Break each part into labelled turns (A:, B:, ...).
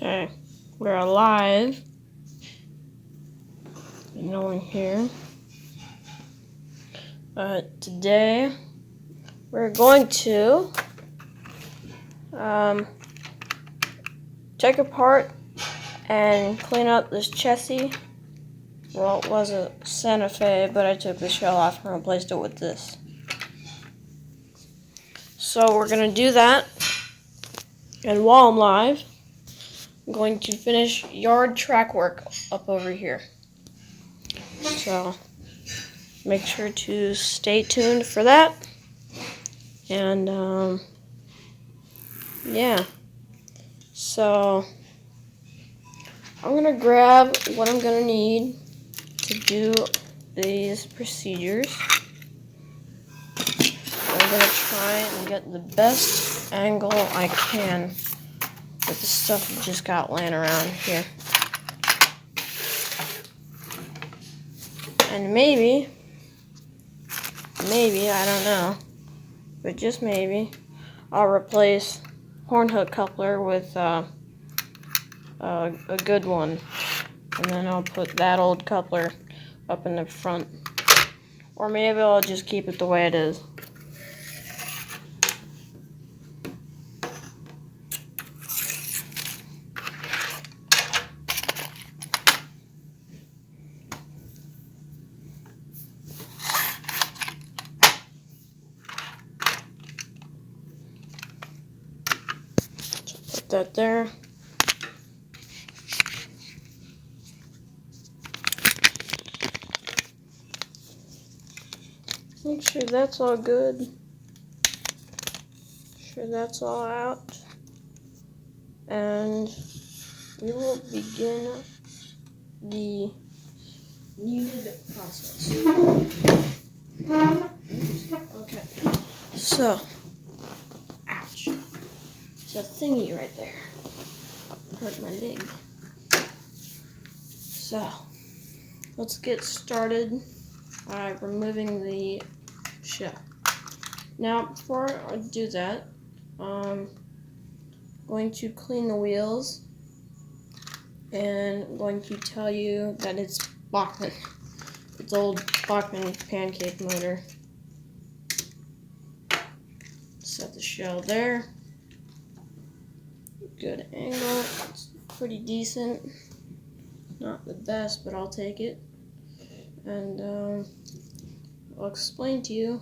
A: Okay, we're live. No one here. Today we're going to take apart and clean up this chassis. Well, it was a Santa Fe, but I took the shell off and replaced it with this. So we're gonna do that, and while I'm live, I'm going to finish yard track work up over here. So make sure to stay tuned for that. And yeah. So I'm gonna grab what I'm gonna need to do these procedures. I'm gonna try and get the best angle I can with the stuff that just got laying around here. And maybe, I don't know, but just maybe, I'll replace horn hook coupler with a good one. And then I'll put that old coupler up in the front. Or maybe I'll just keep it the way it is. Put that there. Make sure that's all good. Make sure that's all out. And we will begin the needed process. Okay. So, ouch. It's a thingy right there. Hurt my leg. So, let's get started by removing the shell. Now, before I do that, I'm going to clean the wheels, and I'm going to tell you that it's Bachmann. It's old Bachmann pancake motor. Set the shell there. Good angle. It's pretty decent. Not the best, but I'll take it. And I'll explain to you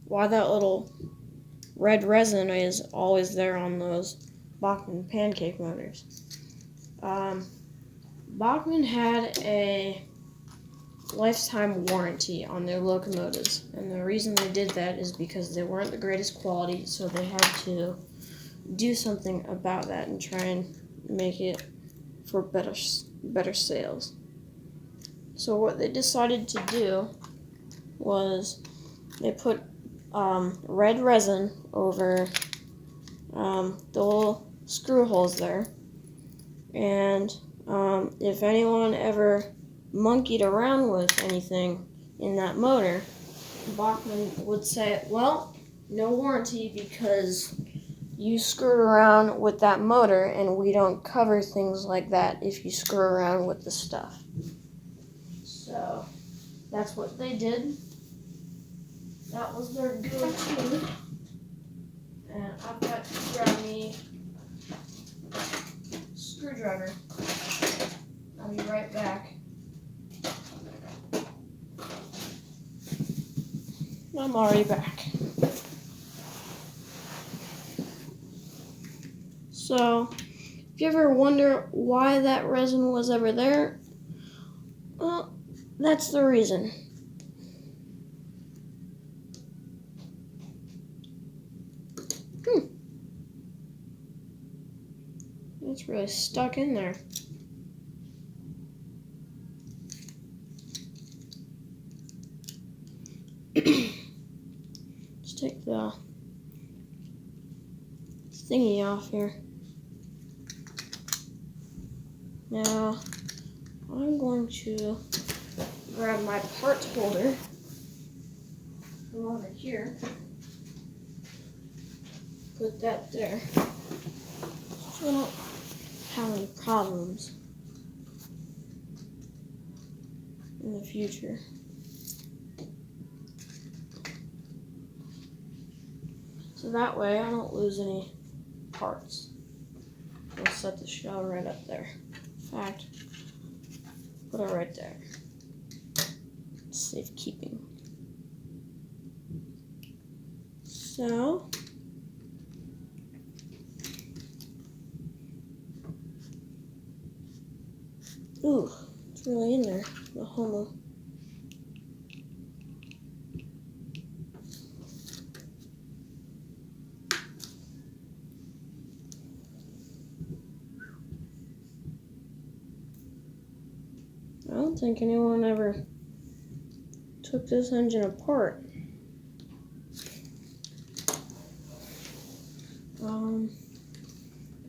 A: why that little red resin is always there on those Bachmann pancake motors. Bachmann had a lifetime warranty on their locomotives, and the reason they did that is because they weren't the greatest quality, so they had to do something about that and try and make it for better sales. So what they decided to do was they put red resin over the little screw holes there, and if anyone ever monkeyed around with anything in that motor, Bachmann would say, well, no warranty because you screwed around with that motor, and we don't cover things like that if you screw around with the stuff. So that's what they did. That was their go-to. And I've got to grab me a screwdriver. I'll be right back. I'm already back. So, if you ever wonder why that resin was ever there, well, that's the reason. It's really stuck in there. Let's take the thingy off here. Now, I'm going to grab my parts holder from over here. Put that there. So I don't have any problems in the future. So that way I don't lose any parts. I'll set the shell right up there. In fact, put it right there. Safekeeping. So, ooh, it's really in there, the homo. I don't think anyone ever took this engine apart.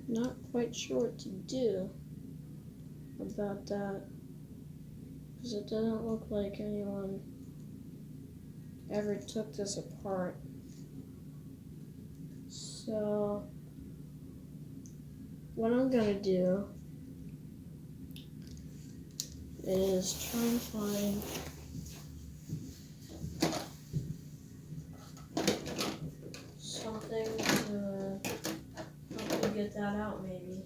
A: Not quite sure what to do about that, because it doesn't look like anyone ever took this apart. So what I'm gonna do is try and find something to help me get that out, maybe.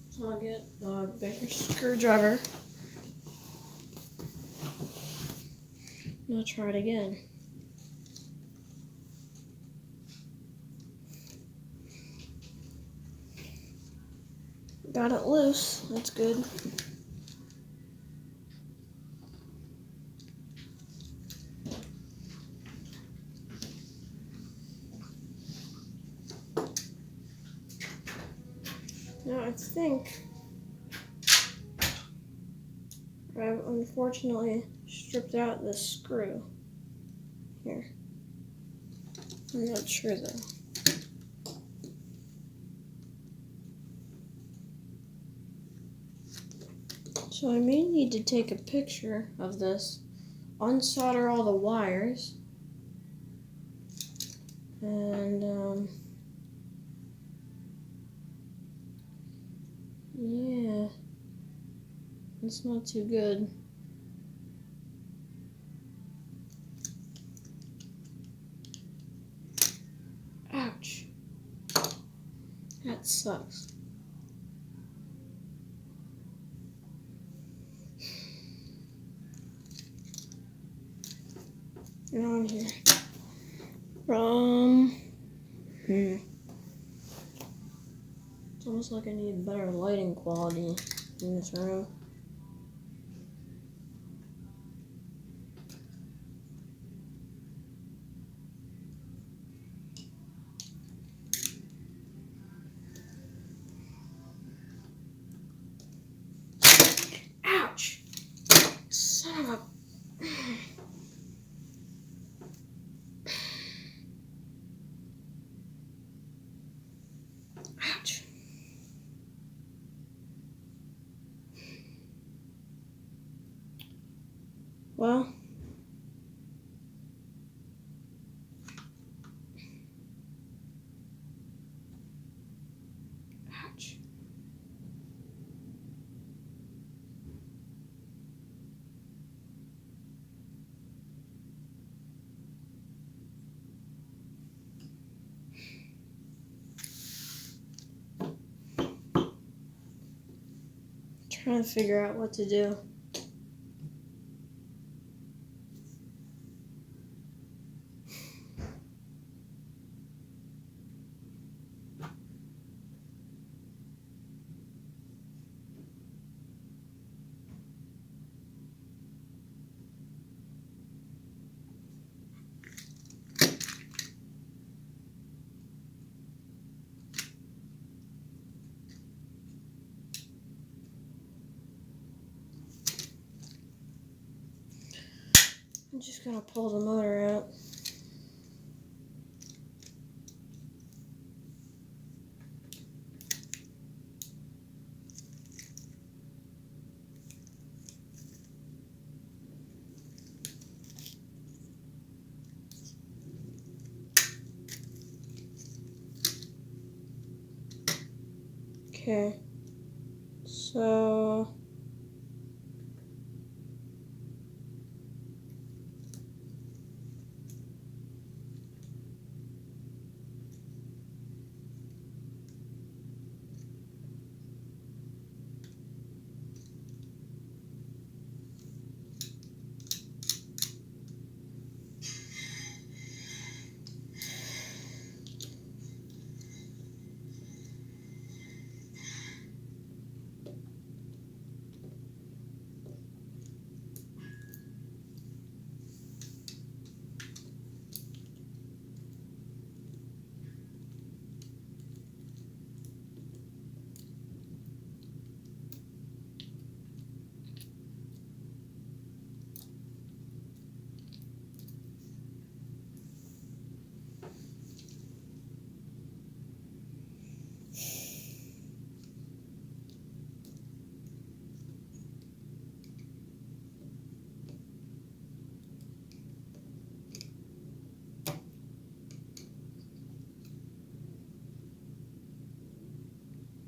A: So I'll get a bigger screwdriver. And I'll try it again. Got it loose, that's good. Now I think I've unfortunately stripped out this screw here. I'm not sure though. So I may need to take a picture of this, unsolder all the wires, and yeah, it's not too good. Ouch. That sucks. Get on here. It's almost like I need better lighting quality in this room. Ouch! Son of a... Ouch. Well, ouch. Trying to figure out what to do. I'm just gonna pull the motor out. Okay, so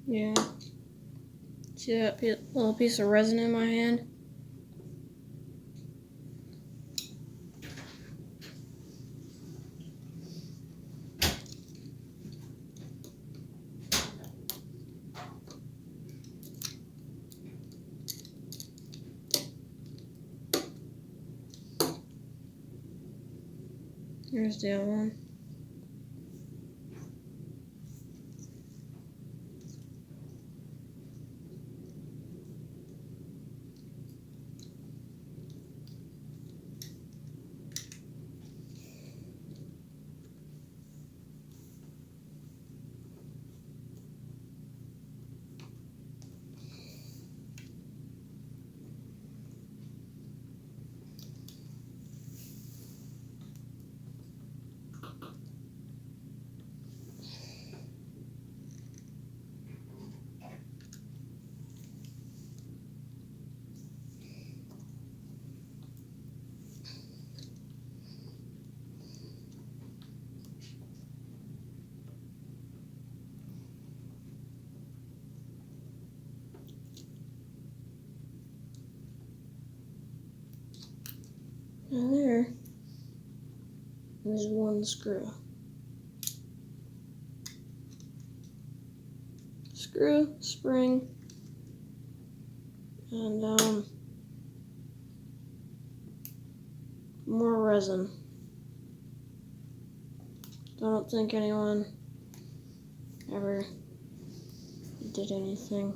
A: yeah. See that little piece of resin in my hand? Here's the other one. Now there's one screw. Screw, spring, and more resin. I don't think anyone ever did anything.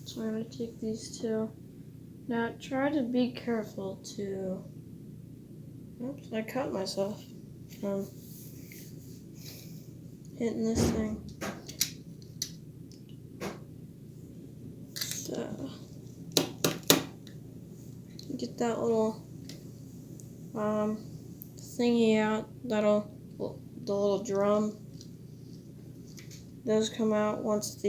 A: So I'm going to take these two. Now try to be careful to... Oops, I cut myself from hitting this thing. So, get that little thingy out. The little drum. Those come out once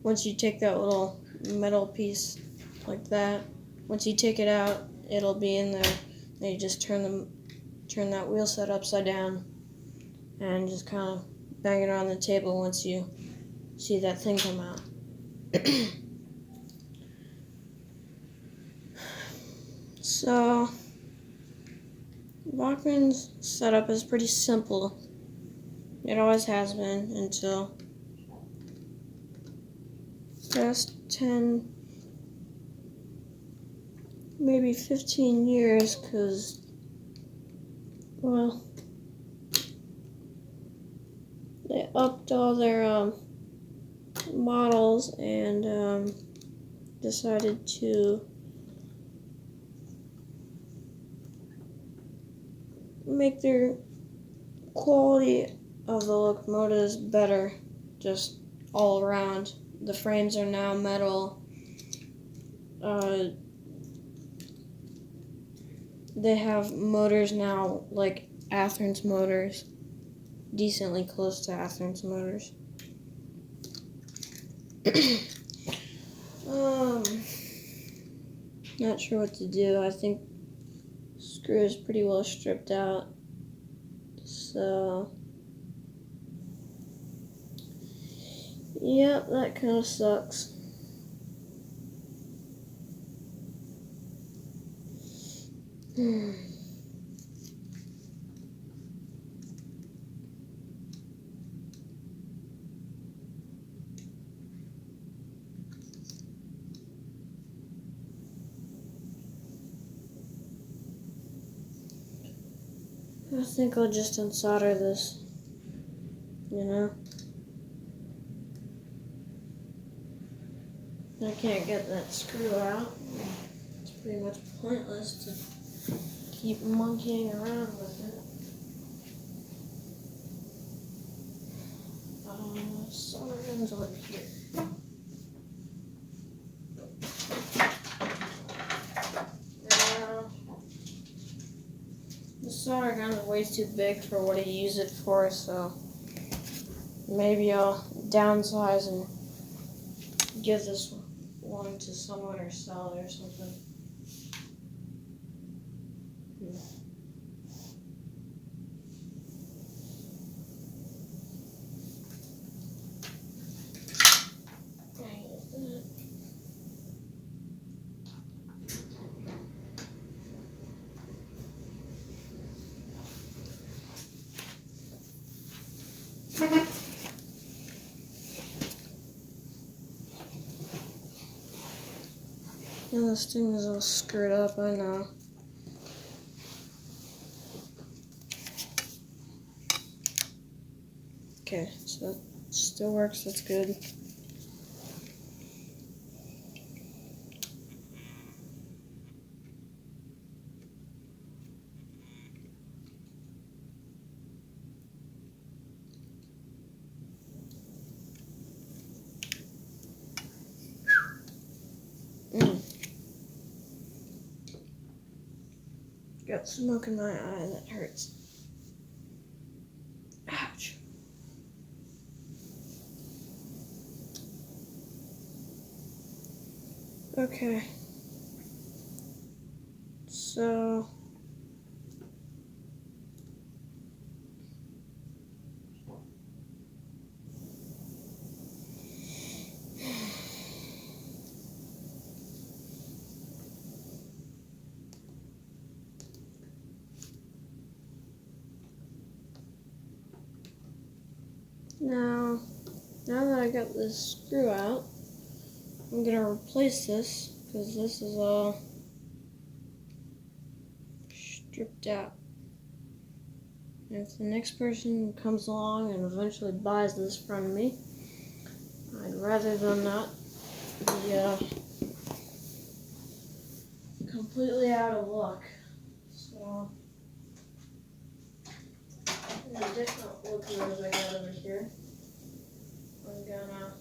A: once you take that little metal piece like that. Once you take it out, it'll be in there. Then you just turn that wheel set upside down and just kind of bang it on the table once you see that thing come out. So, Bachman's setup is pretty simple. It always has been until past 10, maybe 15 years, because, well, they upped all their models and decided to make their quality of the locomotives better, just all around. The frames are now metal. They have motors now like Athens motors, decently close to Athens motors. Not sure what to do. I think the screw is pretty well stripped out. So, yep, that kind of sucks. I think I'll just unsolder this, you know? I can't get that screw out. It's pretty much pointless to keep monkeying around with it. Solder gun's over here. The solder gun is way too big for what I use it for, so maybe I'll downsize and give this one to someone or sell it or something. Yeah, this thing is all screwed up, I know. Okay, so it still works, that's good. Got smoke in my eye, that hurts. Ouch. Okay. So now that I got this screw out, I'm gonna replace this because this is all stripped out. And if the next person comes along and eventually buys this from me, I'd rather them not be completely out of luck. So, there's different locomotives I got over here. I'm gonna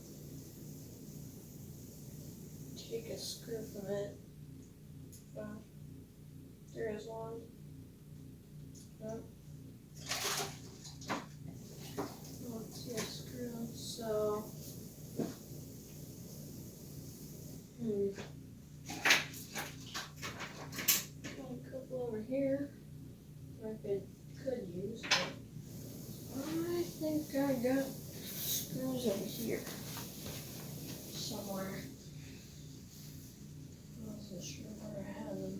A: take a screw from it. There is one. Let's see a screw. So, got a couple over here I could use, but I think I got screws over here somewhere. I wasn't sure where I had them.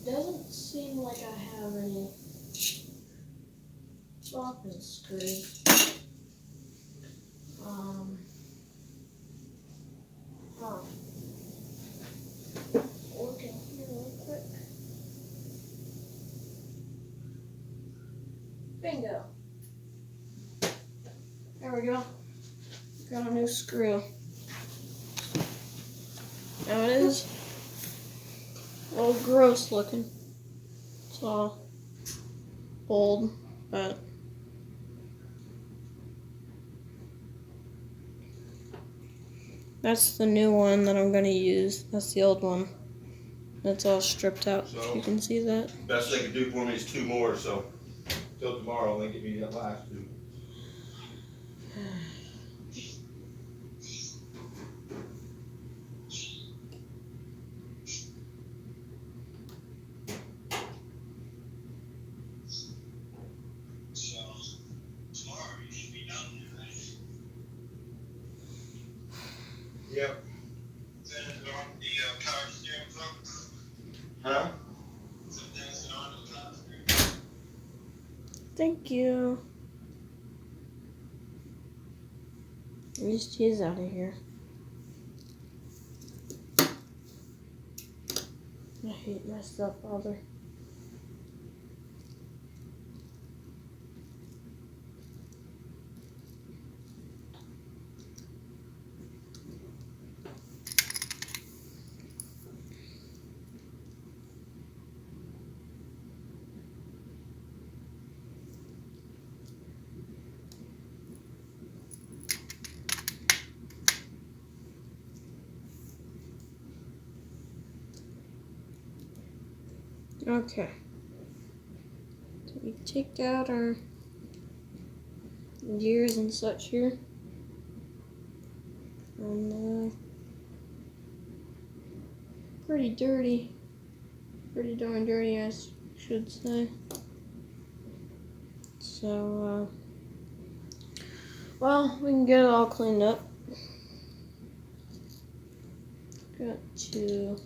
A: Doesn't seem like I have any socket screws. Look in here real quick. Bingo. There we go. Got a new screw. Now it is a little gross looking. It's all bold, but That's the new one that I'm going to use. That's the old one. That's all stripped out.
B: So,
A: you can see that.
B: Best they can do for me is 2 more, so till tomorrow they give me that last 2.
C: So tomorrow you should be done, right?
B: Yep.
C: Then on the power steering folks.
B: Huh?
C: Sometimes it on the power steering.
A: Thank you. At least he's out of here. I hate my stepfather. Okay. So we take out our gears and such here. And pretty dirty. Pretty darn dirty, I should say. So, well, we can get it all cleaned up. Got to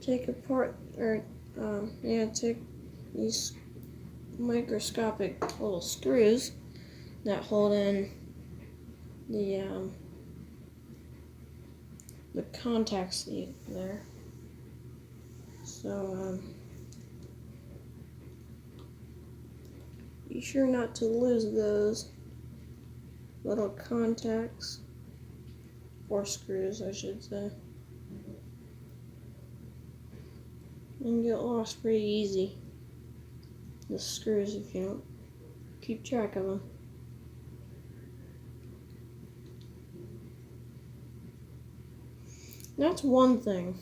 A: take apart, or take these microscopic little screws that hold in the contact sleeve there. So be sure not to lose those little contacts, or screws I should say. They can get lost pretty easy, the screws, if you don't keep track of them. That's one thing.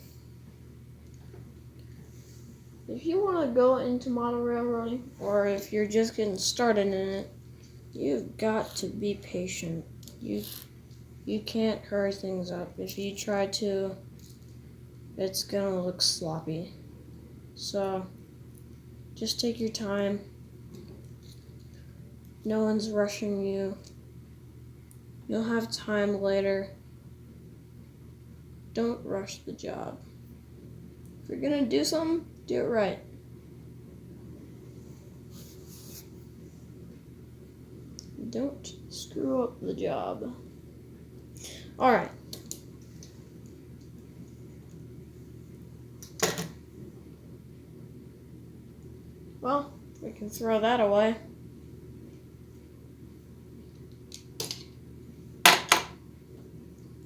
A: If you want to go into model railroading, or if you're just getting started in it, you've got to be patient. You can't hurry things up. If you try to, it's gonna look sloppy. So just take your time. No one's rushing you. You'll have time later. Don't rush the job. If you're gonna do something, do it right. Don't screw up the job. Alright. Well, we can throw that away.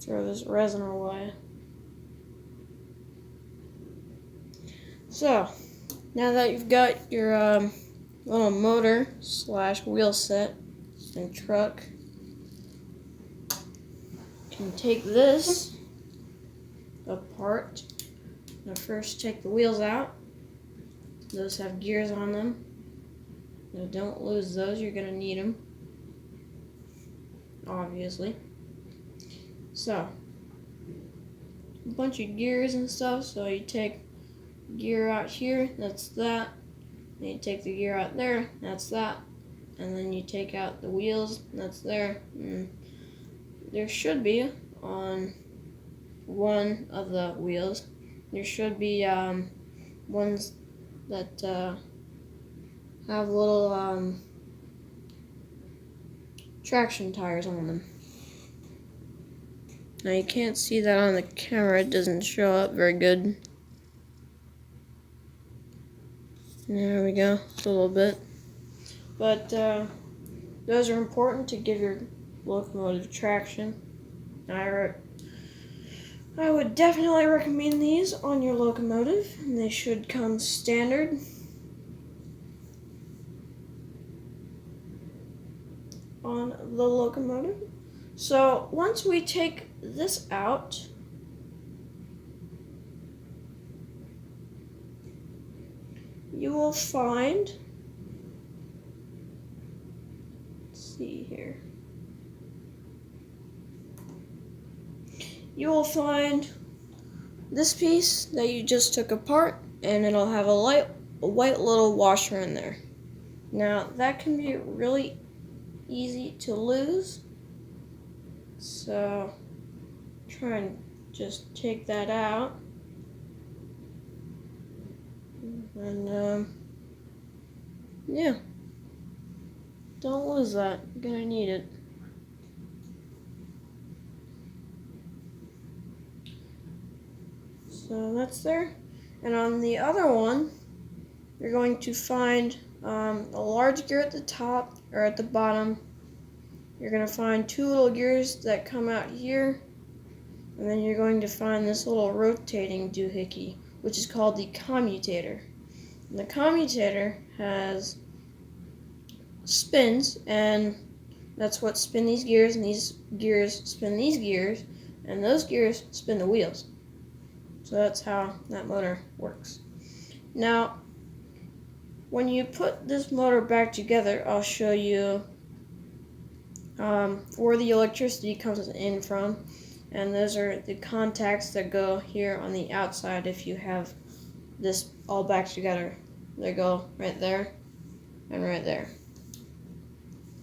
A: Throw this resin away. So, now that you've got your little motor / wheel set and truck, you can take this apart. Now first take the wheels out. Those have gears on them. Now don't lose those, you're going to need them, obviously. So, a bunch of gears and stuff, so you take gear out here, that's that. Then you take the gear out there, that's that. And then you take out the wheels, that's there. And there should be, on one of the wheels, there should be ones that have little traction tires on them. Now you can't see that on the camera, it doesn't show up very good. There we go, just a little bit. But those are important to give your locomotive traction. I would definitely recommend these on your locomotive, and they should come standard. On the locomotive. So once we take this out, you will find, let's see here, you will find this piece that you just took apart, and it'll have a white little washer in there. Now that can be really easy to lose, so try and just take that out, and yeah, don't lose that, you're gonna need it. So that's there, and on the other one you're going to find a large gear at the top or at the bottom. You're going to find two little gears that come out here, and then you're going to find this little rotating doohickey, which is called the commutator. And the commutator has spins, and that's what spin these gears, and these gears spin these gears, and those gears spin the wheels. So that's how that motor works. Now, when you put this motor back together, I'll show you where the electricity comes in from, and those are the contacts that go here on the outside. If you have this all back together, they go right there and right there.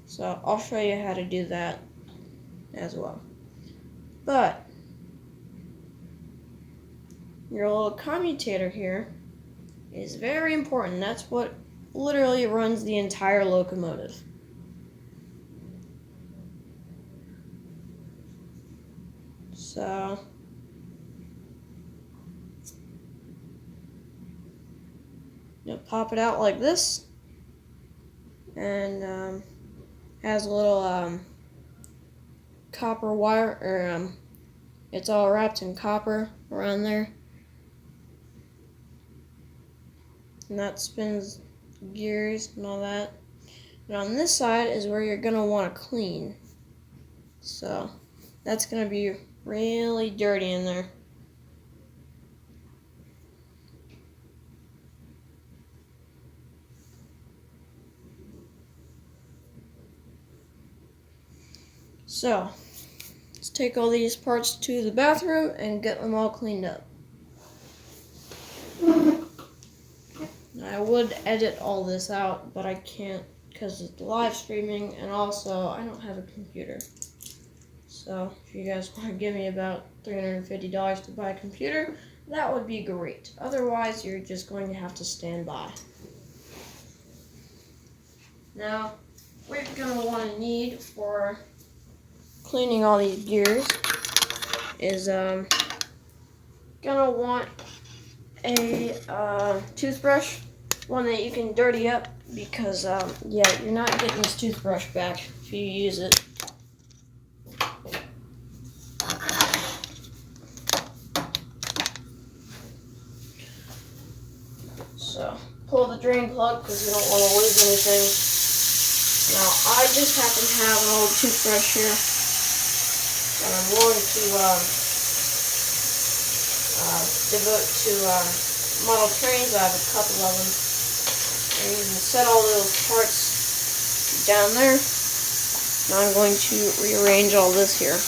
A: So I'll show you how to do that as well. But your little commutator here is very important. That's what literally runs the entire locomotive. So you'll pop it out like this, and has a little copper wire, or it's all wrapped in copper around there, and that spins gears and all that. And on this side is where you're gonna want to clean. So that's gonna be really dirty in there. So let's take all these parts to the bathroom and get them all cleaned up. I would edit all this out, but I can't because it's live streaming, and also I don't have a computer. So if you guys want to give me about $350 to buy a computer, that would be great. Otherwise, you're just going to have to stand by. Now, what you're going to want to need for cleaning all these gears is going to want a toothbrush, one that you can dirty up, because yeah, you're not getting this toothbrush back if you use it. So pull the drain plug because you don't want to lose anything. Now I just happen to have an old toothbrush here, and I'm willing to devote to model trains. I have a couple of them, and you can set all those parts down there. Now I'm going to rearrange all this here.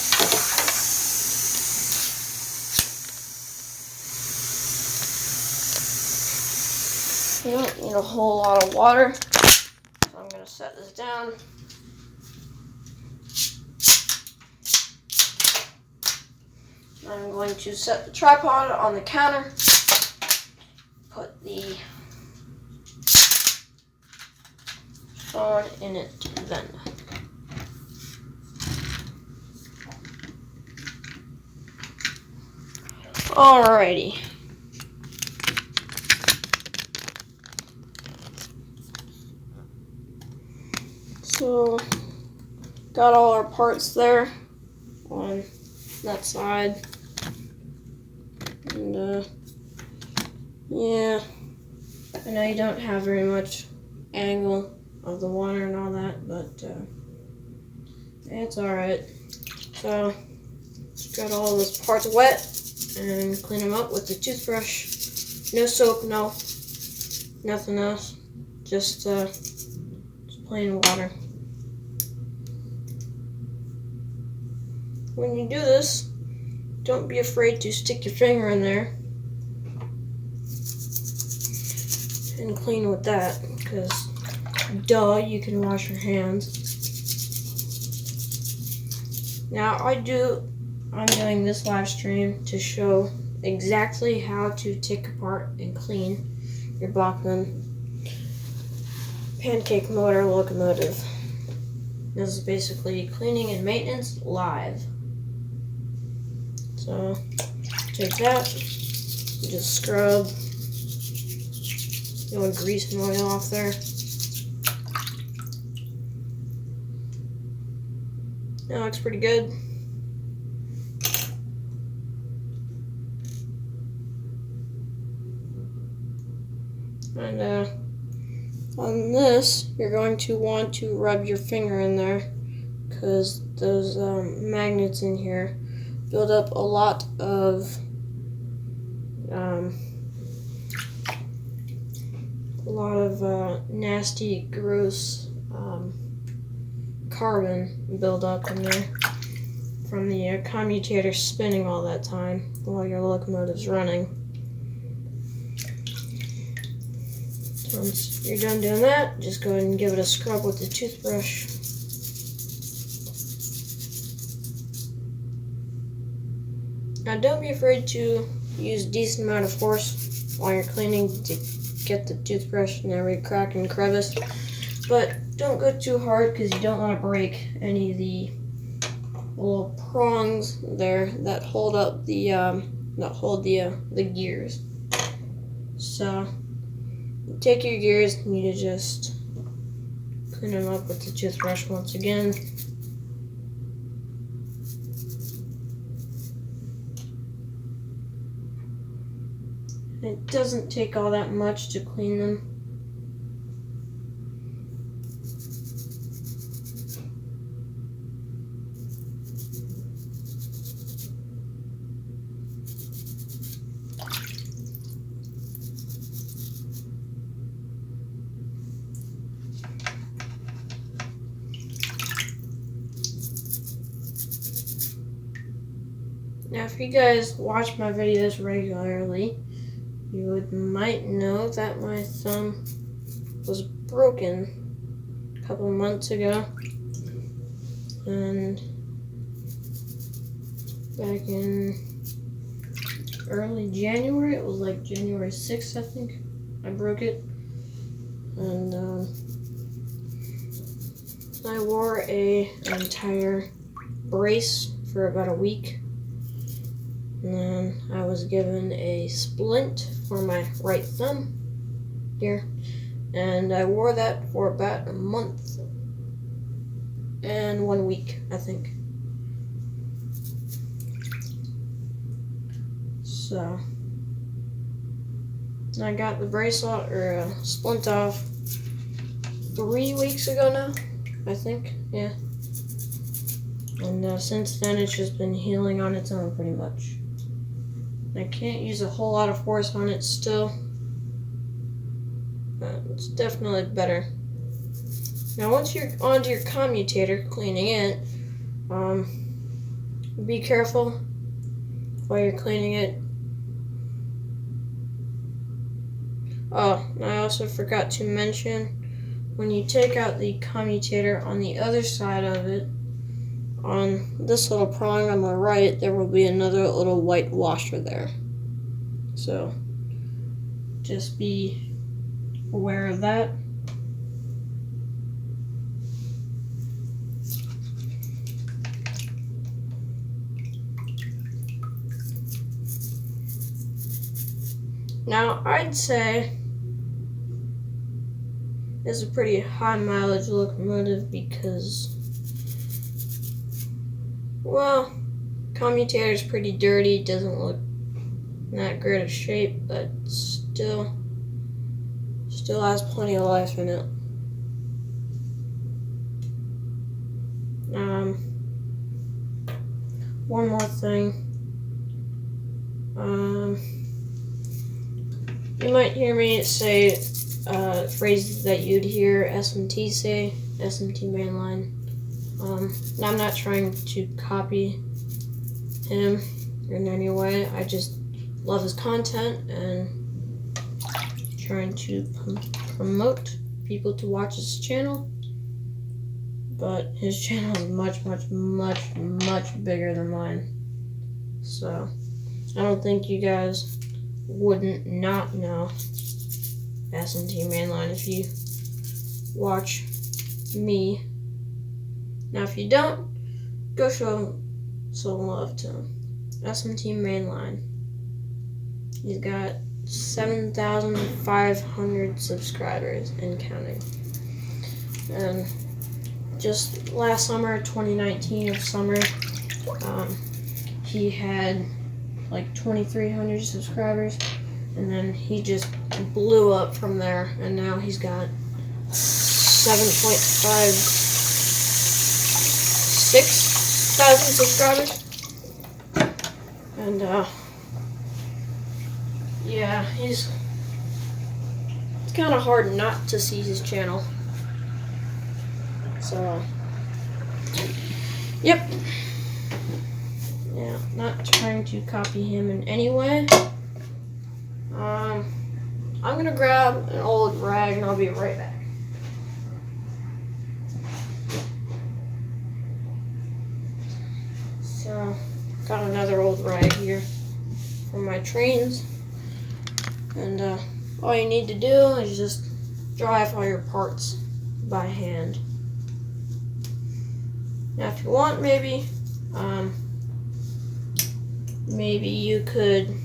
A: You don't need a whole lot of water, so I'm going to set this down. I'm going to set the tripod on the counter, put the phone in it then. Alrighty. So, got all our parts there on that side. And, yeah, I know you don't have very much angle of the water and all that, but it's alright. So just got all those parts wet and clean them up with the toothbrush. No soap, no, nothing else. Just plain water. When you do this, don't be afraid to stick your finger in there and clean with that, because duh, you can wash your hands. Now I'm doing this live stream to show exactly how to take apart and clean your Bachmann pancake motor locomotive. This is basically cleaning and maintenance live. So take that, just scrub, grease and oil off there. That looks pretty good. And on this, you're going to want to rub your finger in there, because those magnets in here build up a lot of nasty, gross carbon buildup in there from the commutator spinning all that time while your locomotive's running. So once you're done doing that, just go ahead and give it a scrub with the toothbrush. Now don't be afraid to use a decent amount of force while you're cleaning to get the toothbrush in every crack and crevice, but don't go too hard because you don't want to break any of the little prongs there that hold up the gears. So take your gears and you just clean them up with the toothbrush once again. It doesn't take all that much to clean them. Now, if you guys watch my videos regularly, you might know that my thumb was broken a couple months ago, and back in early January, it was like January 6th, I think, I broke it, and I wore an entire brace for about a week. And then I was given a splint for my right thumb here, and I wore that for about a month and 1 week, I think. So I got the bracelet or splint off 3 weeks ago now, I think, yeah. And since then it's just been healing on its own pretty much. I can't use a whole lot of force on it still, but it's definitely better. Now once you're onto your commutator cleaning it, be careful while you're cleaning it. Oh, I also forgot to mention, when you take out the commutator on the other side of it, on this little prong on the right, there will be another little white washer there. So just be aware of that. Now I'd say it's a pretty high mileage locomotive because, well, commutator's pretty dirty, doesn't look in that great of shape, but still has plenty of life in it. one more thing. You might hear me say phrases that you'd hear SMT say, SMT mainline. And I'm not trying to copy him in any way. I just love his content and trying to promote people to watch his channel. But his channel is much bigger than mine. So I don't think you guys wouldn't not know S&T mainline if you watch me. Now if you don't, go show some love to him. S&T mainline. He's got 7,500 subscribers and counting. And just last summer, 2019 of summer, he had like 2,300 subscribers, and then he just blew up from there, and now he's got 7,5600 subscribers. And yeah, it's kind of hard not to see his channel. So, yep. Yeah, not trying to copy him in any way. I'm gonna grab an old rag and I'll be right back. So, got another old rag here for my trains. And all you need to do is just drive all your parts by hand. Now, if you want, maybe you could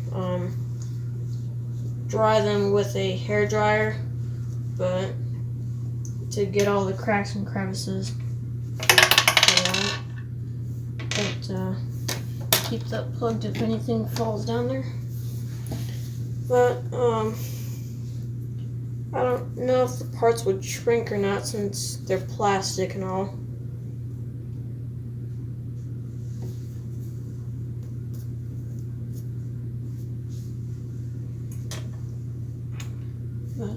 A: dry them with a hair dryer, but to get all the cracks and crevices, but keep that plugged if anything falls down there. But I don't know if the parts would shrink or not since they're plastic and all. But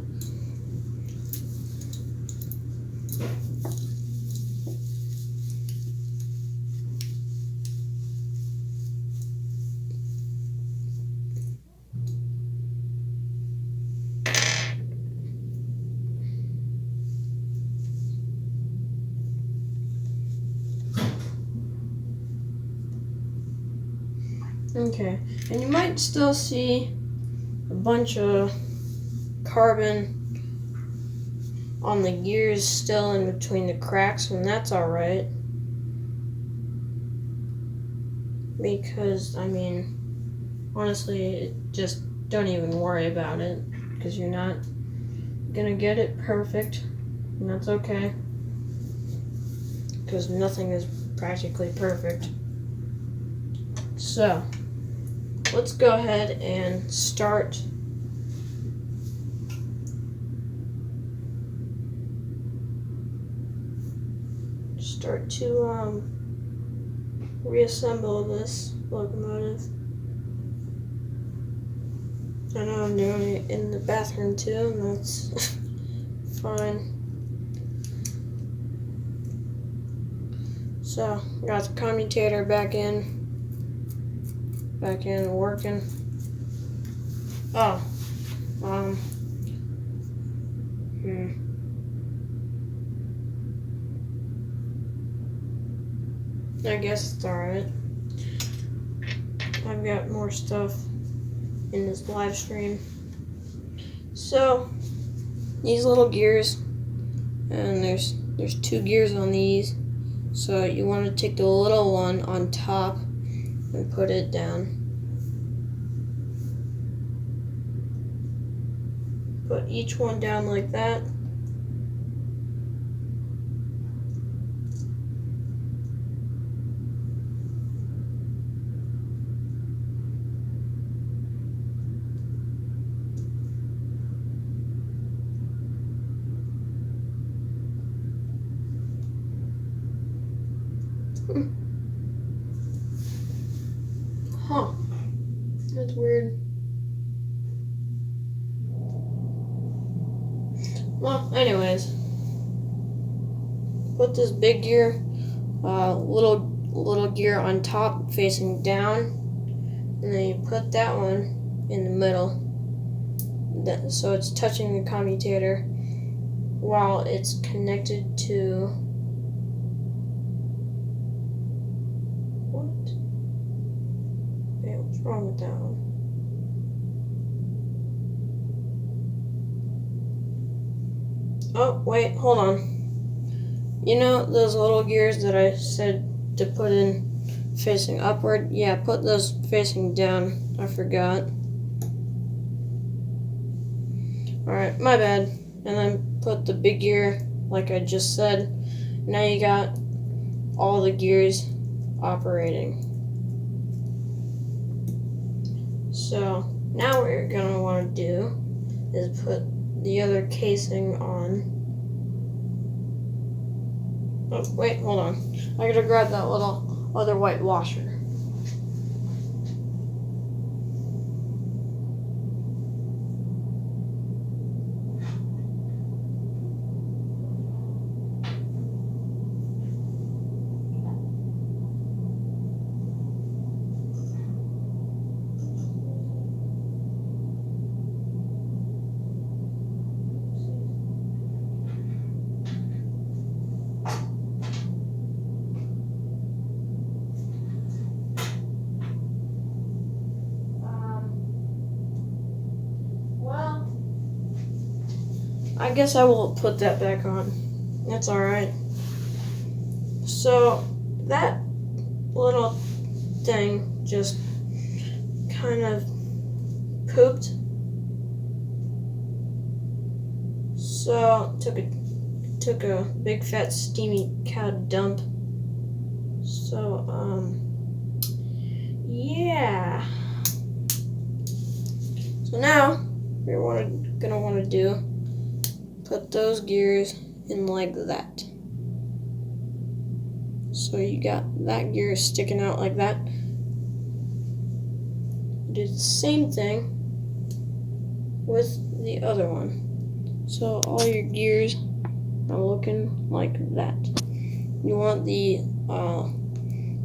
A: okay, and you might still see a bunch of carbon on the gears still in between the cracks, and that's alright. Because, I mean, honestly, just don't even worry about it, because you're not gonna get it perfect, and that's okay. Because nothing is practically perfect. So, let's go ahead and start to reassemble this locomotive. I know I'm doing it in the bathroom too, and that's fine. So, got the commutator back in working. Oh, I guess it's alright. I've got more stuff in this live stream. So, these little gears, and there's 2 gears on these. So you want to take the little one on top and put it down. Put each one down like that. Well, anyways, put this big gear, little gear on top facing down, and then you put that one in the middle, so it's touching the commutator while it's connected to what? Wait, what's wrong with that one? Oh, wait, hold on. You know those little gears that I said to put in facing upward? Yeah, put those facing down. I forgot. Alright, my bad. And then put the big gear like I just said. Now you got all the gears operating. So now what you're going to want to do is put the other casing on. Oh, wait, hold on. I gotta grab that little other white washer. I guess I will put that back on. That's alright. So, that little thing just kind of pooped. So, took a big fat steamy cow dump. So, yeah. So now, we're gonna want to do, put those gears in like that. So you got that gear sticking out like that. Do the same thing with the other one. So all your gears are looking like that. You want the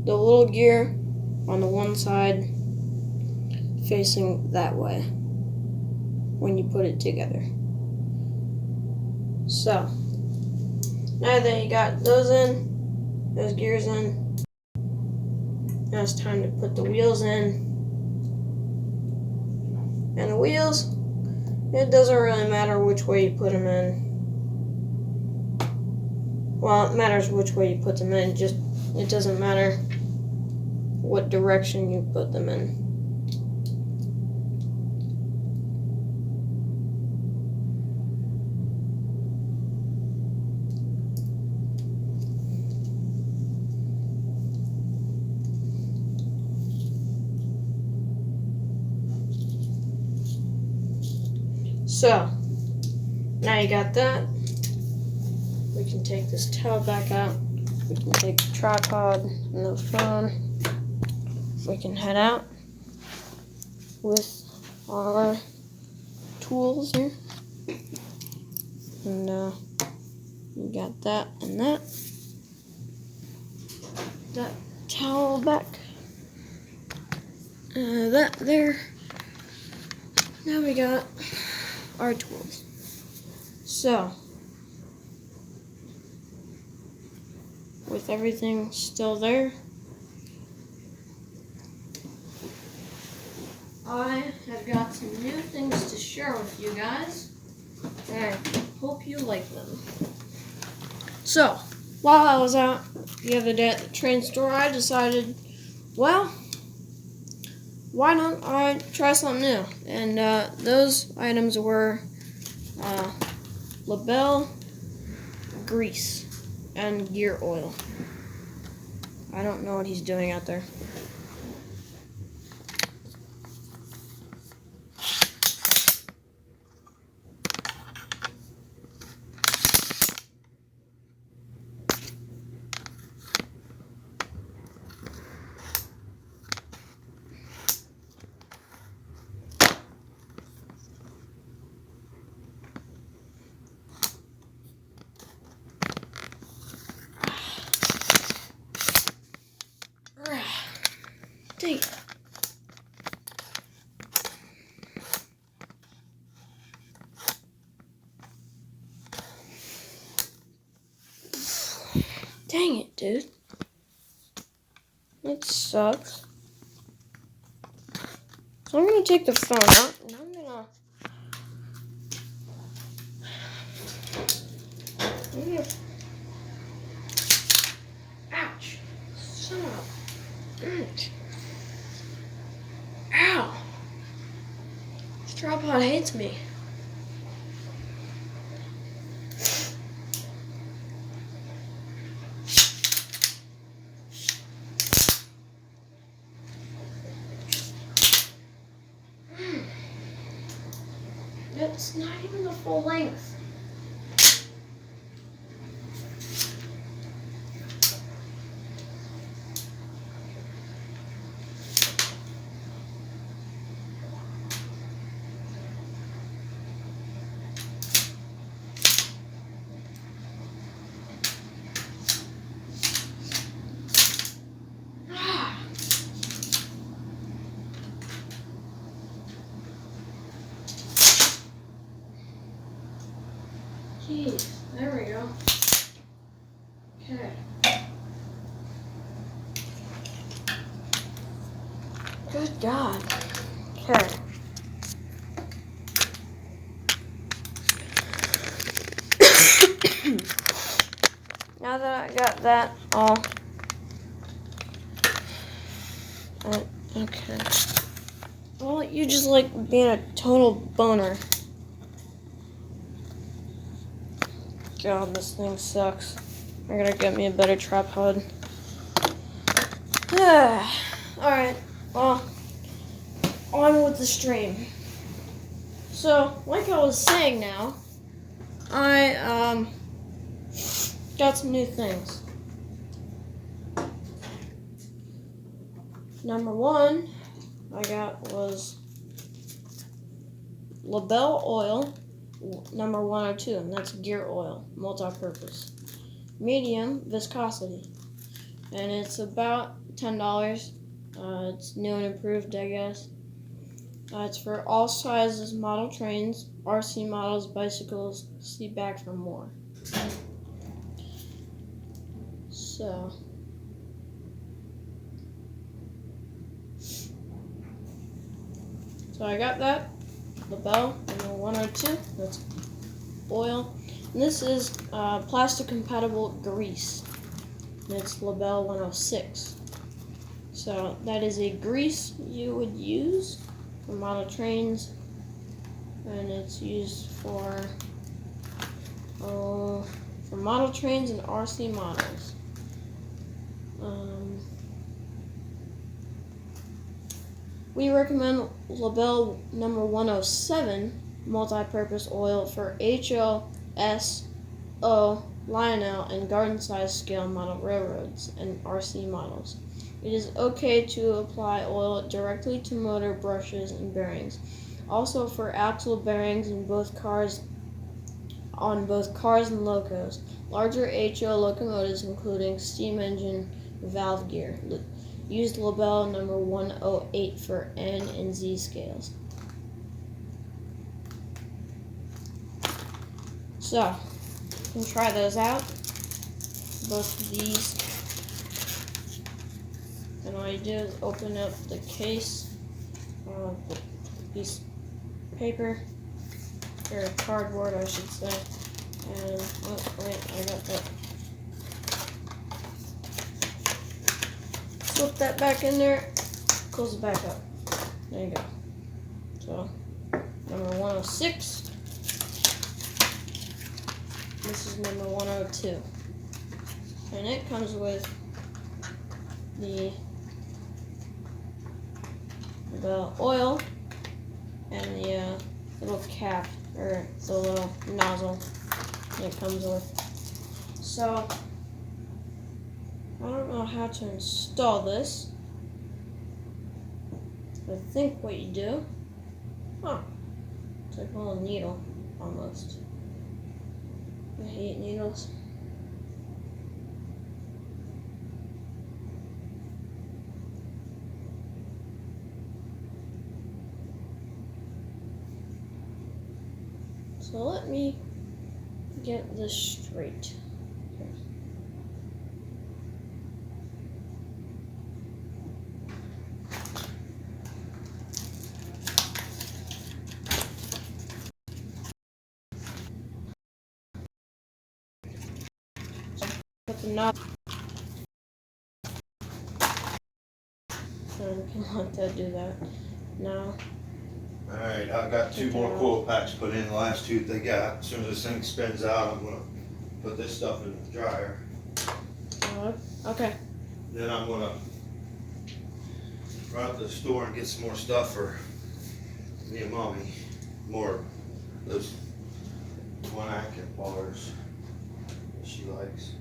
A: little gear on the one side facing that way when you put it together. So, now that you got those gears in, now it's time to put the wheels in. And the wheels, it doesn't really matter which way you put them in. Well, it matters which way you put them in, just it doesn't matter what direction you put them in. So, now you got that. We can take this towel back out. We can take the tripod and the phone. We can head out with our tools here. And we got that and that. That towel back. That there. Now we got our tools. So, with everything still there, I have got some new things to share with you guys, and I hope you like them. So, while I was out the other day at the train store, I decided, well, why don't I try something new? And those items were label, grease, and gear oil. I don't know what he's doing out there. Dang it, dude. It sucks. So I'm gonna take the phone out and I'm gonna ouch. Son of a bitch. Ow. This tripod hates me. It's not even the full length. Jeez, there we go. Okay. Good God. Okay. Now that I got that all. Okay. Well, you just like being a total boner. God, this thing sucks. I gotta get me a better tripod. Alright, well, on with the stream. So, like I was saying now, I, got some new things. Number one I got was Labelle oil, number 102, and that's gear oil, multi-purpose. Medium viscosity, and it's about $10. It's new and improved, I guess. It's for all sizes, model trains, RC models, bicycles. See back for more. So I got that. Labelle number 102. That's oil. And this is plastic compatible grease. And it's Labelle 106. So that is a grease you would use for model trains, and it's used for model trains and RC models. We recommend Labelle number 107 multi-purpose oil for HO, S, O, Lionel, and garden size scale model railroads and RC models. It is okay to apply oil directly to motor brushes and bearings. Also for axle bearings in both cars, on both cars and locos. Larger HO locomotives, including steam engine valve gear. Use Labelle number 108 for N and Z scales. So, you can try those out. Both of these. And all you do is open up the case, the piece of paper, or cardboard, I should say. And, oh, wait, I got that. Flip that back in there, close it back up. There you go. So, number 106. This is number 102. And it comes with the oil and the little cap, or the little nozzle it comes with. So, I don't know how to install this. I think what you do, it's like a little needle, almost. I hate needles. So let me get this straight. not. So we can let that do that. Now.
B: Alright, I got 2 more coil packs put in, the last 2 they got. As soon as this thing spins out, I'm gonna put this stuff in the dryer.
A: Okay.
B: Then I'm gonna run to the store and get some more stuff for me and Mommy. More of those 1 Akin bars that she likes.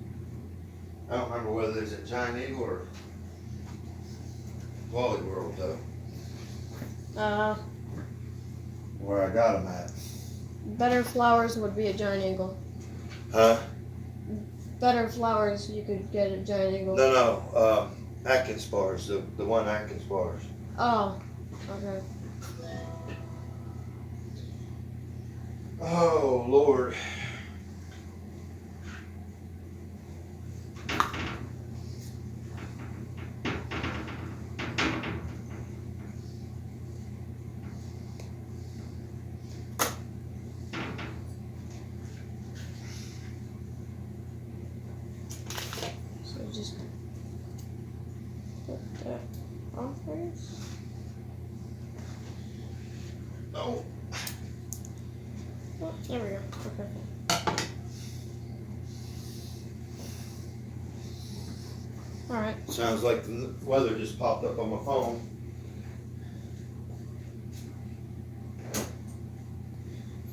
B: I don't remember whether it's at Giant Eagle or Wally World though, where I got them at.
A: Better flowers would be a Giant Eagle.
B: Huh?
A: Better flowers you could get at Giant Eagle.
B: No, Atkins bars, the 1 Atkins bars.
A: Oh, okay.
B: Oh, Lord.
A: So just put that on first.
B: Oh.
A: Oh, there we go. Okay. Alright.
B: Sounds like the weather just popped up on my phone.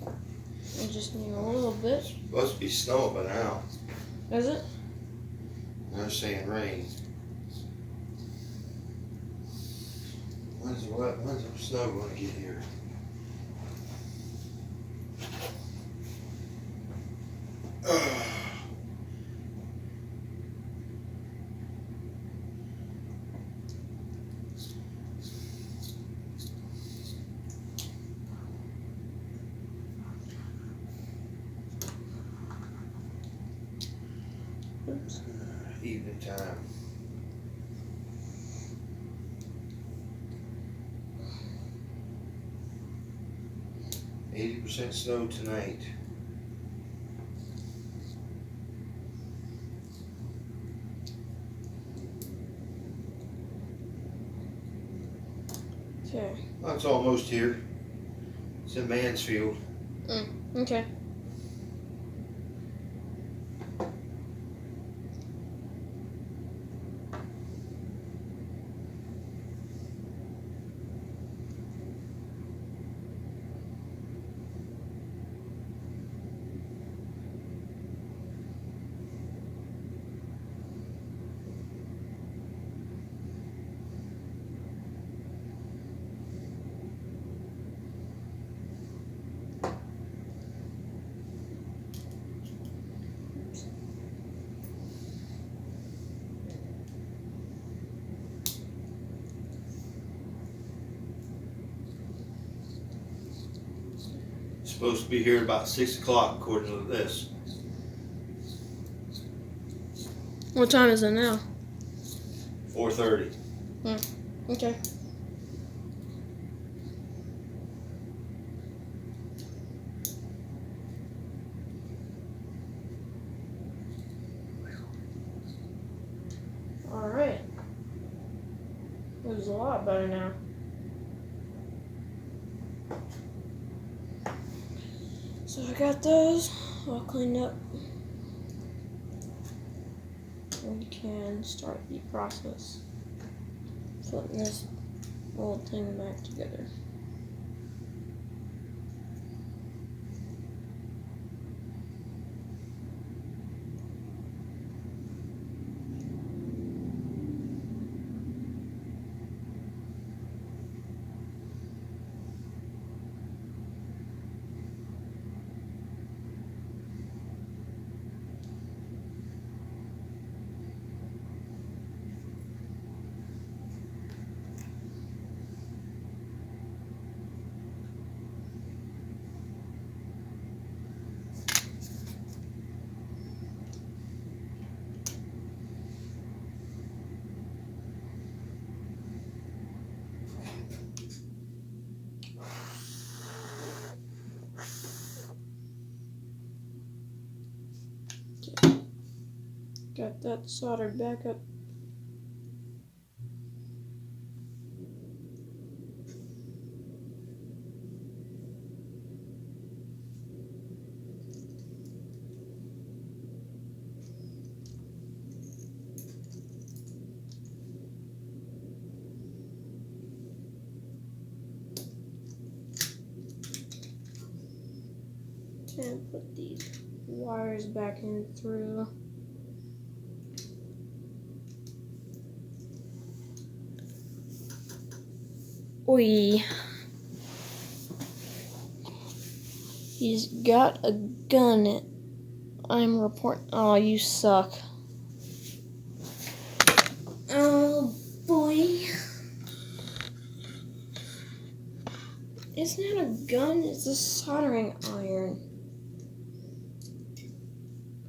A: I just need a little bit.
B: It's supposed to be snowing by now.
A: Is it?
B: They're saying rain. When's the snow going to get here?
A: Oops.
B: Evening time. %snow tonight.
A: Okay.
B: Well, it's almost here. It's in Mansfield.
A: Okay.
B: Supposed to be here about 6 o'clock according to this.
A: What time is it now?
B: 4:30.
A: Okay. Alright. This is a lot better now. So I got those all cleaned up. We can start the process. Putting this whole thing back together. Got that soldered back up. And put these wires back in through. Oi. He's got a gun. I'm reporting. Oh, you suck. Oh, boy. It's not a gun, it's a soldering iron.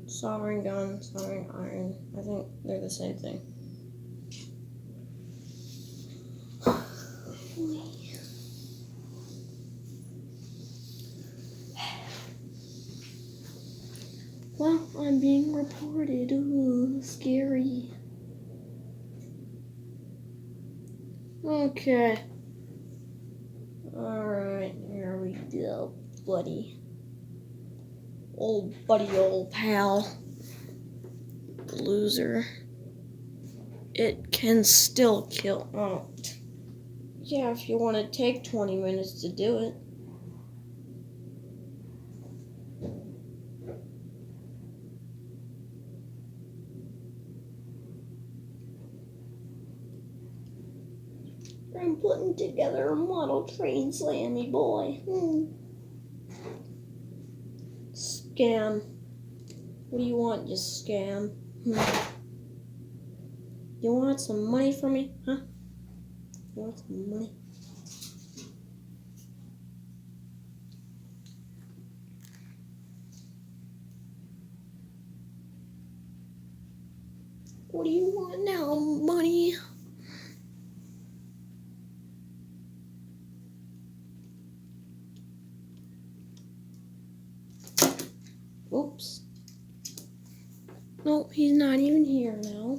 A: Soldering gun, soldering iron. I think they're the same thing. Well, I'm being reported. Ooh, scary. Okay. Alright, here we go, buddy. Old buddy, old pal. Loser. It can still kill. Oh. Yeah, if you want to take 20 minutes to do it. I'm putting together a model train, Slammy boy. Scam. What do you want, you scam? You want some money from me, huh? You want some money? What do you want now, money? Oops. No, he's not even here now.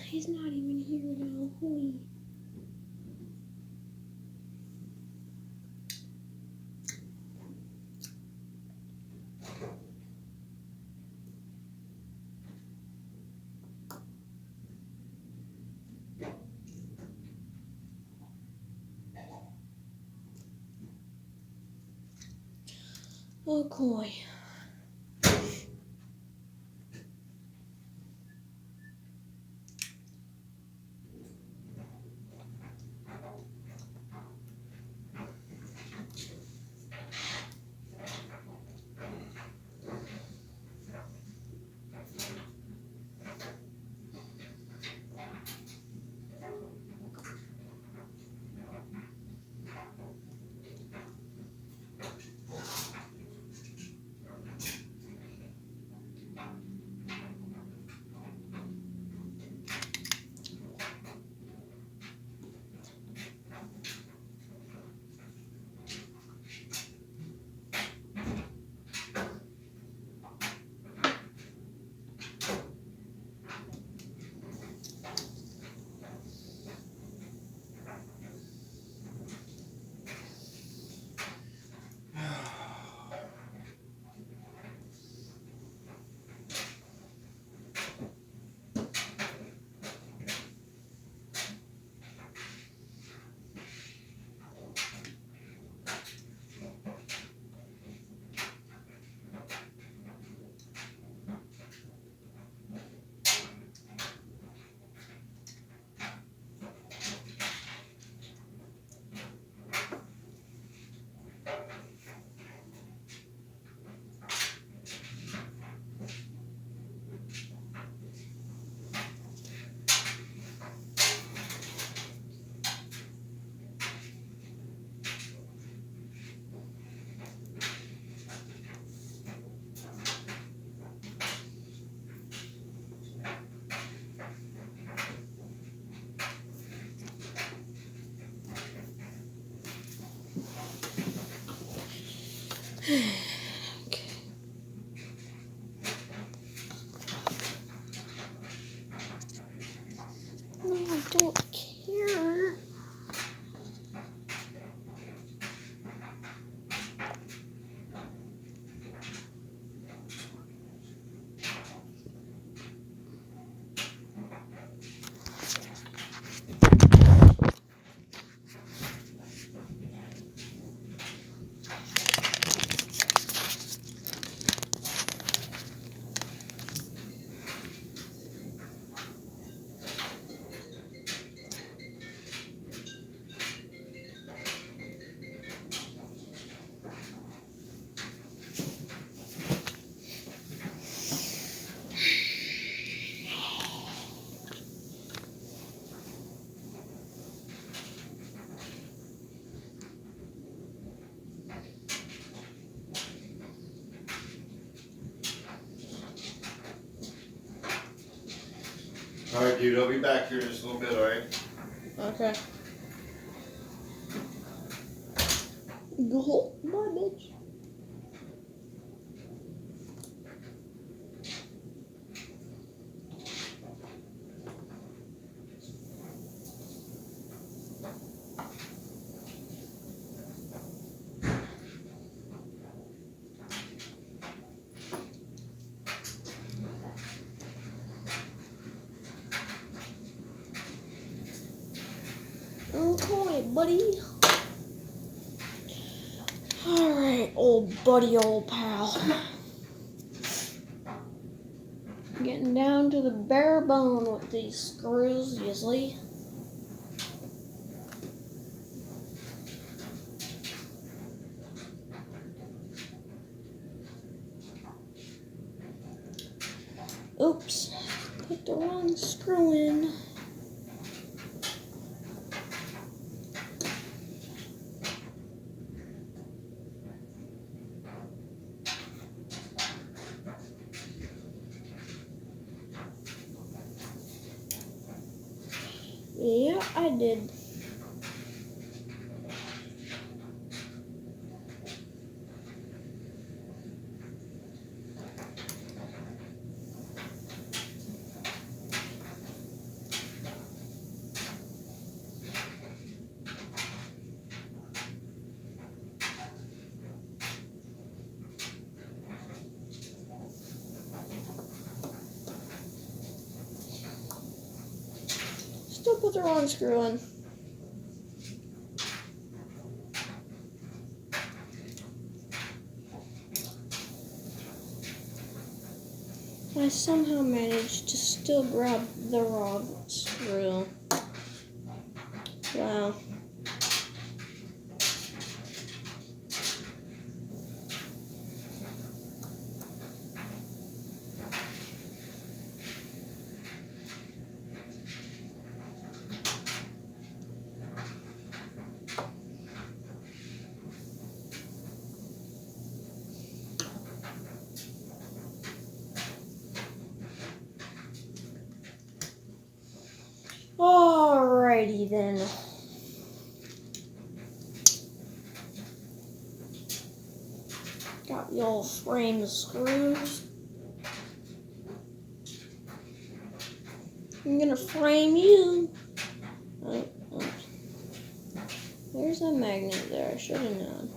A: He's not even here now. Oh, boy. Okay. No, I don't care.
B: Alright, dude, I'll be back here in just a little bit, alright?
A: Okay. Go. Bye, bitch. Okay, buddy. Alright, old buddy, old pal. Getting down to the bare bone with these screws, usually. Oops, put the wrong screw in. Yeah, I did. Still put the wrong screw in. I somehow managed to still grab the wrong screw. Wow. Alrighty then. Got the old frame screws. I'm gonna frame you. Oh. There's a magnet there. I should have known.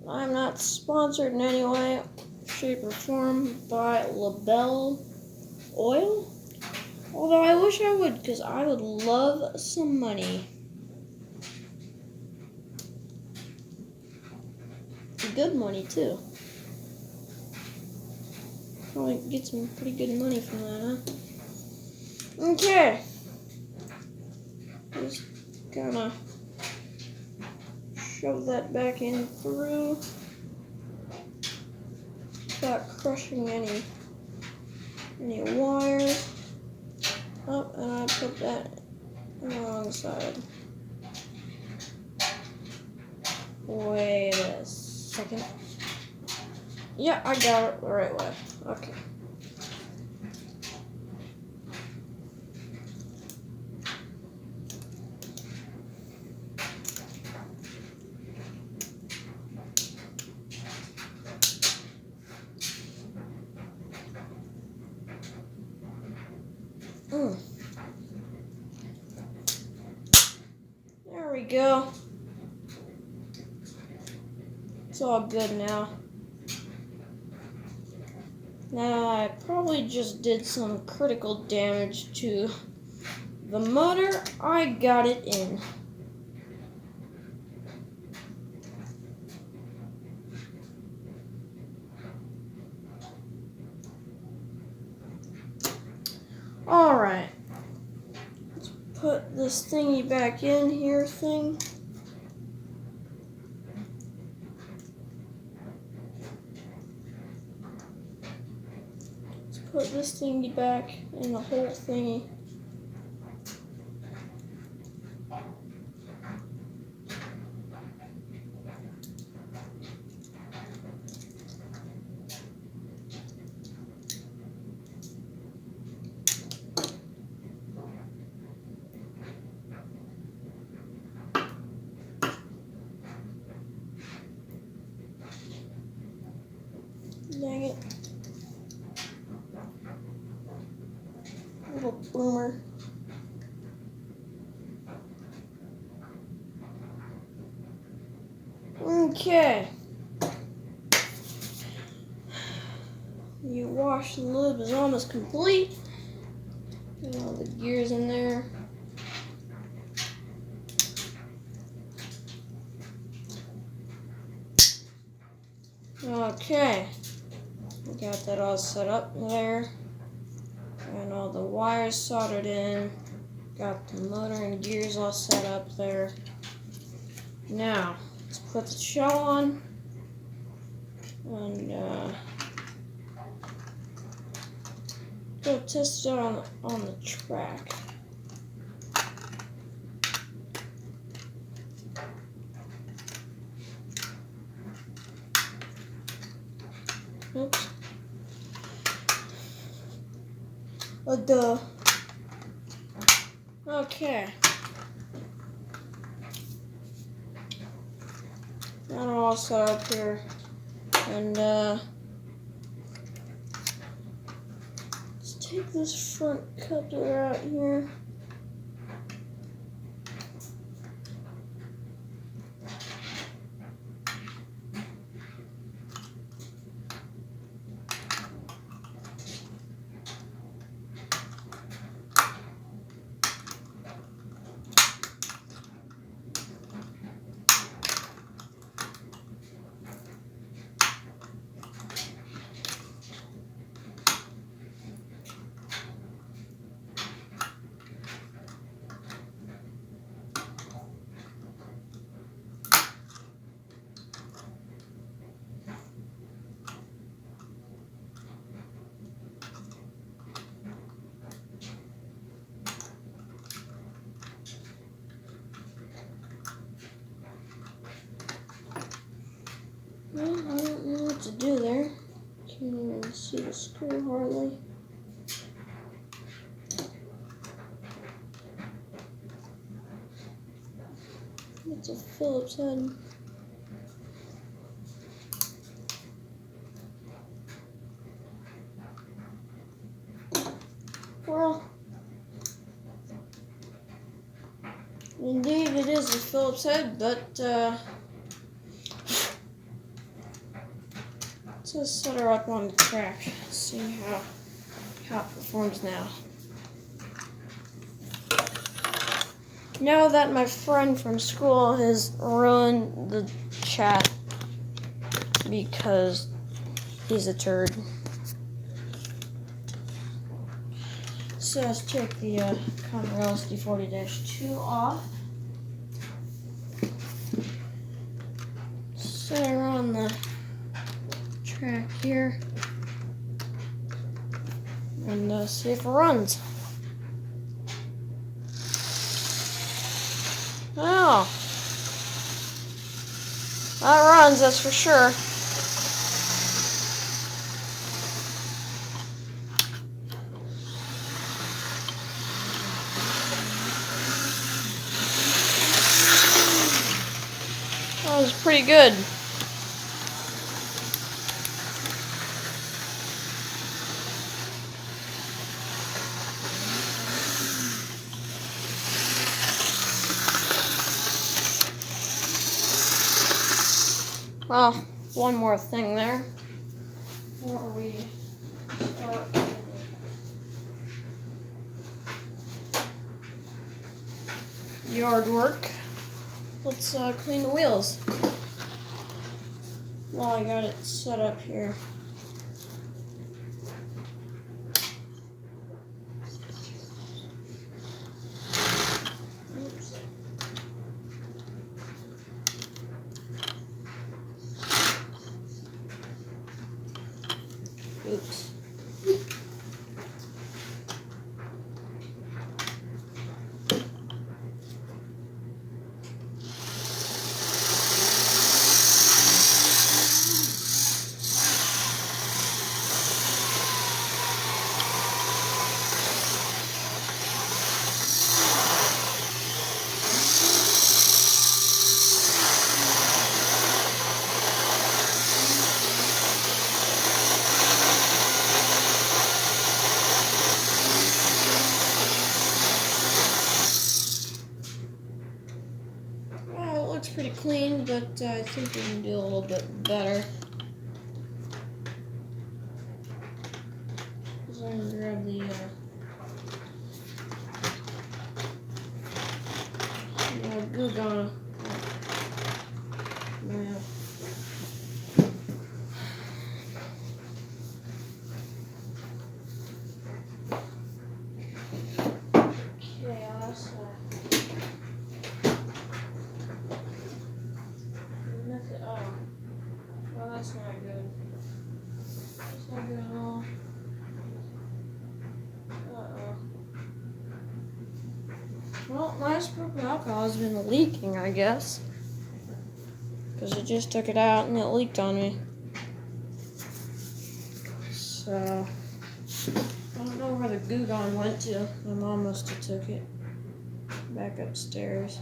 A: I'm not sponsored in any way, shape, or form by Labelle Oil. Although I wish I would, because I would love some money. Good money, too. Probably get some pretty good money from that, huh? Okay. Just gonna shove that back in through without crushing any wire. Oh, and I put that on the wrong side. Wait a second. Yeah, I got it the right way. Okay. There we go. It's all good now. Now I probably just did some critical damage to the motor. I got it in. Alright. Let's put this thingy back in here thing. Let's put this thingy back in the whole thingy. Dang it. Little boomer. Okay. Your wash lube is almost complete. Get all the gears in there. Okay. Got that all set up there. And all the wires soldered in. Got the motor and gears all set up there. Now, let's put the shell on. And go test it on the track. Oops. Oh, duh. Okay. Got it all set up here. And let's take this front coupler out here. Well, I don't know what to do there. Can't even see the screw hardly. It's a Phillips head. Well, indeed it is a Phillips head, but let's just set her up on the track. See how it performs now. Now that my friend from school has ruined the chat because he's a turd. So let's take the Conrails D40-2 off. Set her on the track here and see if it runs. Oh, that runs, that's for sure. That was pretty good. Well, one more thing there. Before we start yard work, let's clean the wheels. While I got it set up here. Oops. Oops. Well, it looks pretty clean, but I think we can do a little bit better. So I'm gonna grab the glue gun. Yeah. Chaos. Oh, well, that's not good. That's not good at all. Uh-oh. Well, my isopropyl alcohol has been leaking, I guess. Because it just took it out and it leaked on me. So, I don't know where the goo gone went to. My mom must have took it back upstairs.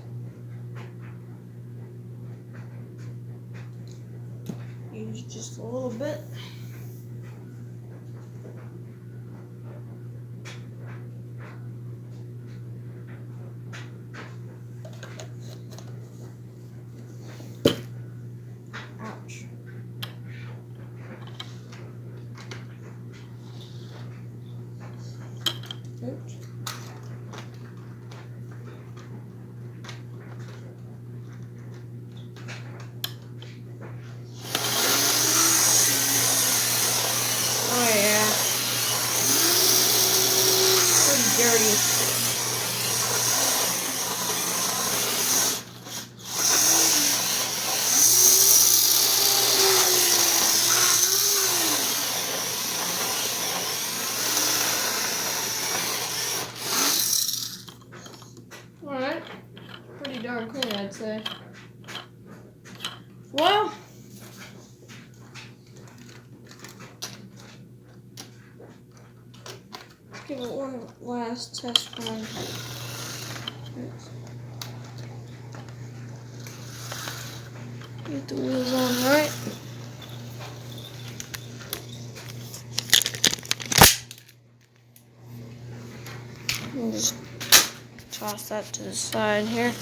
A: Use just a little bit. Ouch. Oops. Oh yeah. Pretty dirty. Alright. Pretty darn clean, I'd say. Well, give it one last test run. Get the wheels on right. We'll just toss that to the side here.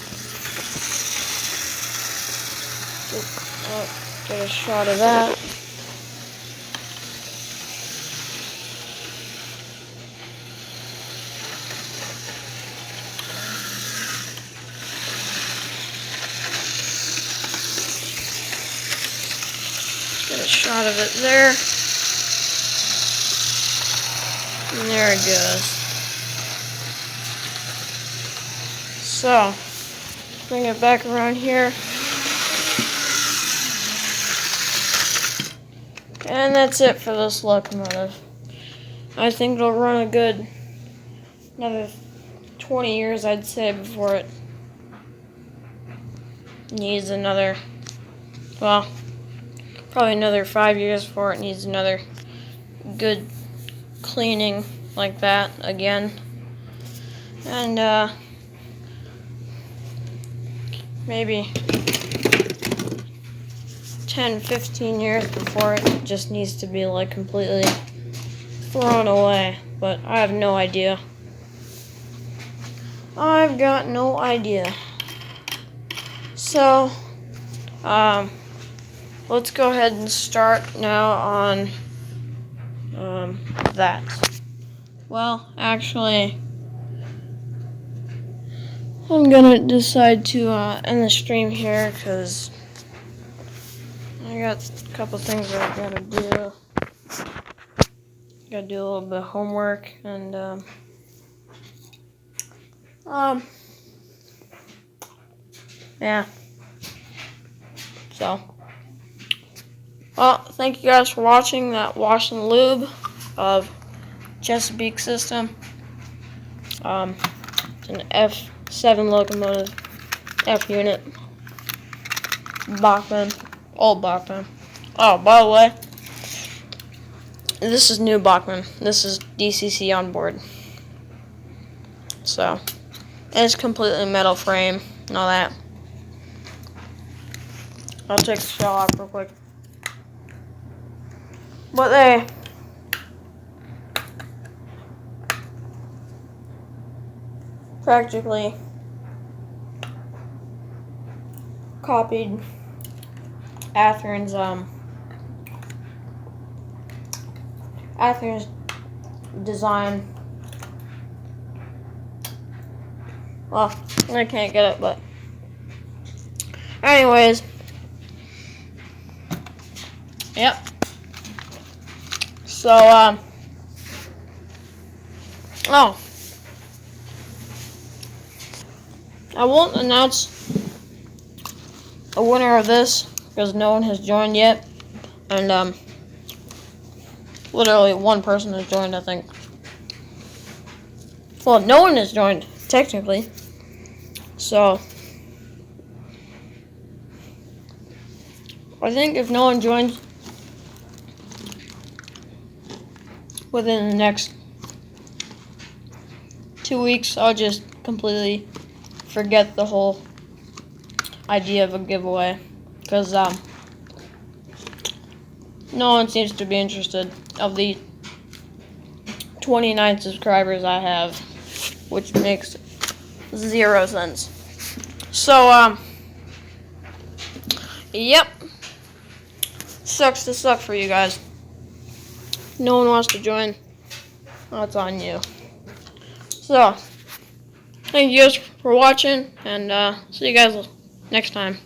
A: Get a shot of that. Get a shot of it there. And there it goes. So, bring it back around here. And that's it for this locomotive. I think it'll run a good another 20 years, I'd say, before it needs another, well, probably another 5 years before it needs another good cleaning like that again. And maybe 10-15 years before it just needs to be like completely thrown away, but I have no idea. I've got no idea. So let's go ahead and start now on that. Well, actually, I'm gonna decide to end the stream here because I got a couple things that I gotta do. Gotta do a little bit of homework and yeah. So, well, thank you guys for watching that wash and lube of Chesapeake system. It's an F7 locomotive, F unit, Bachman, old Bachman. Oh, by the way, this is new Bachman. This is DCC on board. So, and it's completely metal frame and all that. I'll take the shell off real quick. But they practically copied Athearn's design. Well, I can't get it, but anyways, yep. So oh, I won't announce a winner of this because no one has joined yet, and literally one person has joined, I think. Well, no one has joined technically, so I think if no one joins within the next 2 weeks, I'll just completely forget the whole idea of a giveaway because no one seems to be interested of the 29 subscribers I have, which makes 0 sense. So yep, sucks to suck for you guys. No one wants to join. That's on you. So, thank you guys for watching, and see you guys next time.